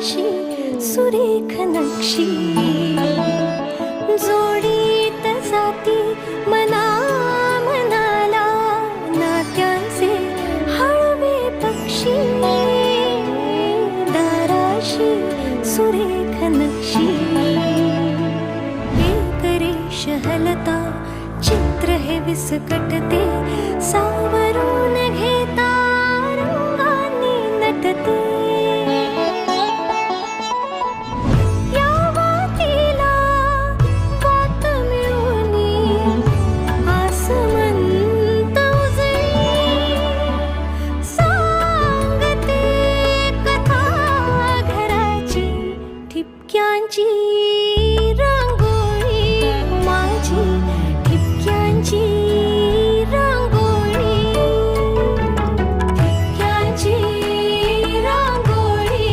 दाराशी सुरेख नक्षी जोडीत जाती मना मनाला नात्यांचे हळवे पक्षी दाराशी सुरेख नक्षी एक रेष हलता चित्र हे विस्कटते सावरून घेता रंगांनी नटते या वातीला वात मिळूनी आसमंत उजळी सांगते कथा घराची ठिपक्यांची